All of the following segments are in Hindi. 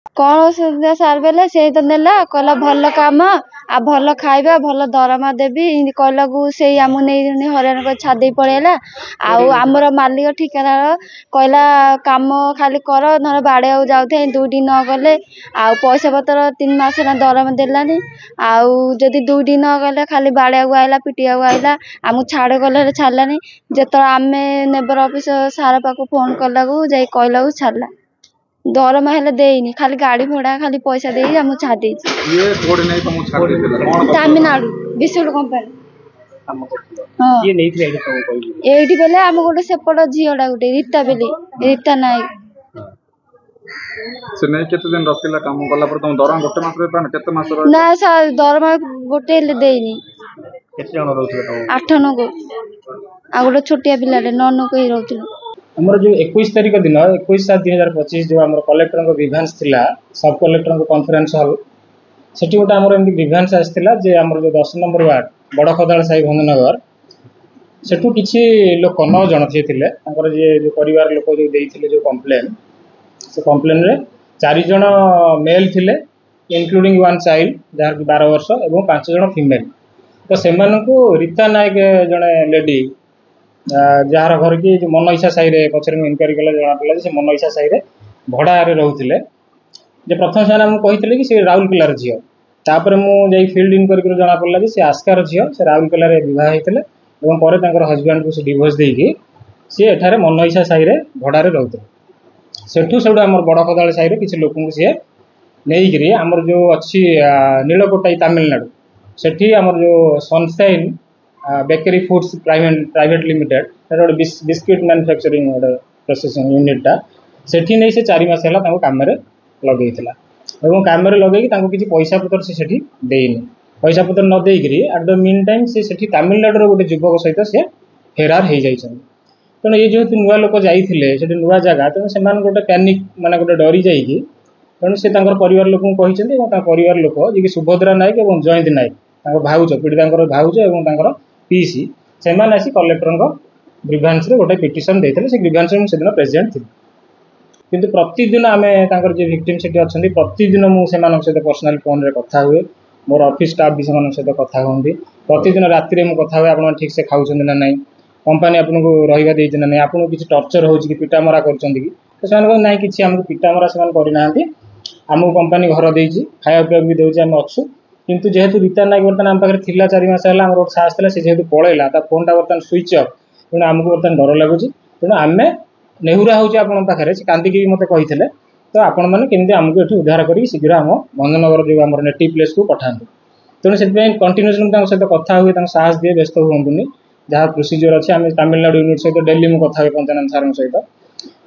कौन असुविधा सार बेले से तो नेला कहला भल काम आ भल खाइबा भल दरमा देवी इनती कहलाकू से आमू नहीं हरियाणा को छादी पड़ेगा आमर मालिक ठिकादार कहला काम खाली कर ना बाड़े जाऊे दुईटी न गले आ पैसा पतर 3 मास ना दरमा देलानी आदि दुईटी न गले खाली बाड़े आइला पिटिया आइला आमू छाड़ गले छाड़लानी जो आम नेबर ऑफिस सार पाक फोन कलाकू जा कहला छाड़ला दरमा हेले देनी खाली गाड़ी भड़ा खाली पैसा दे हम छाड़ी तमिलनाडु विशुल कंपनी ये बेले आम गोटे सेपट झीटा गोटे रीता बेली रीता नायक से नहीं केते दिन रखिला काम कला पर तुम दरमा गोटे मास रे पान केते मास रे ना सर दरमा गोटे हेले देनी केते जण रहउथले तो 8 नो को आ गोटे छोटिया पिलाटे 9 नो को ही रहउथले हमर जो 21 तारिख दिन 21/7/2025 जो हमर कलेक्टर को ग्रीवेंस थिला सब कलेक्टर को कॉन्फ्रेंस हॉल सेठी गोटे हमर एमडी ग्रीवेंस आस्थिला जे हमर जो 10 नंबर वार्ड बड़ खदाल साई भंजनगर सेठू किछि लोक 9 जण थिले तांकर जे जो परिवार लोक जो देइथिले जो कंप्लेन से कंप्लेन रे 4 जण मेल थिले इंक्लूडिंग वन चाइल्ड जार 12 वर्ष एवं 5 जण फीमेल तो सेमानकू रीता नायक जणे लेडी जार घर की जो मनईसा साई रे पछरे इनक्वारी कला जना पड़ा से मनईसा साई रे भड़ा रे रहउथिले जे प्रथम से हम कहिथिले कि से राउरकेला रे झियो तापर मु जाई फील्ड इनक्वारी जना पड़ा जे से आस्कार झियो से राउरकेला रे विवाह हेतिले एवं परे तांकर हस्बैंड को से डिवोर्स देकी से एठारे मनईसा साई रे भड़ा रे रहउथिले सेठू सेडा हमर बड़ खदाल साई रे किछि लोकन को से नेइकरी हमर जो अछि नीलकोटाई तमिलनाडु सेठी हमर जो sunshine bakery foods private limited गोटे बिस्किट मैन्युफैक्चरिंग गोटे प्रोसेसिंग यूनिटा सेठी नहीं से 4 मास है काम लगे एवं काम लगे किसी पैसा पतर से देनी पैसा पतर न देकरी एट द मीन टाइम से तमिलनाडु गोटे युवक सहित सी फेरार हो जाइए तेणु ये जेहतु नुआ लोक जाते नुआ जगह तेणु से गोटे पैनिक माने गोटे डरी जाइए तेणु से परिवार लोक परिवार लोक जी सुभद्रा नायक और जयंत नायक भाउज पीड़िता भाउज और पीसी से आसी कलेक्टर ग्रीवेंस रे गोटे पिटिशन देते से ग्रीवेंस से दिन प्रेजेंट थी किंतु प्रतिदिन आम जो विक्टिम से अच्छा प्रतिदिन मुझे सहित पर्सनाली फोन रे कथा हुए मोर ऑफिस स्टाफ भी सहित कथा हमें प्रतिदिन राति में कथा हुए आप ठीक से खाऊँ ना ना कंपानी आपको रहा देती ना नहीं आपको किसी टर्चर हो पिटामरा कर ना कि आमको पिटामरा से करना आमको कंपानी घर देती खाया पीवा भी दूसरे आम अच्छू किंतु जेहेतु रीता नायक बर्तमान आम पाखे थिला 4 मास है गोटे साहस था से जेहेतु पलैला फोन टा बर्तमान स्विच अफ तेणु आमको बर्तमान डर लगुच तेणु आम नेहुरा हो पाखे से कांदिकी मत कही तो आपण मैंने केमती आमको ये उद्धार कर शीघ्र आम भंजनगर जो आम नेटिव प्लेस को पठाते तेणु से कंटिन्यूसली सहित कथा हुए साहस दिए व्यस्त हुए जहाँ प्रोसीजर अच्छे आम तमिलनाडु यूनिट सहित डेली मुझे कथा हुए पंचानन सार सहित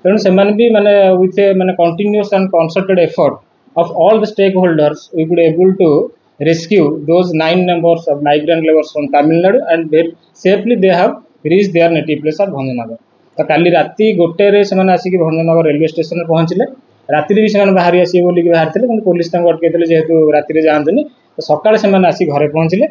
तेणु से भी माने विथ ए माने continuous and concerted effort of all the stakeholders we could able to rescue those 9 members of migrant laborers from Tamil Nadu and very safely they have reached their native place of Bhanjanagar तो काली राति गोटे रे से आसिक भंजनगर रेलवे स्टेशन में पहुँचले राति भी से बाहरी आसवे बोलिक बाहर थे पुलिस अटकई जेहेतु राति जातुनि तो सकाଳେ से आसी घरे पहुँचले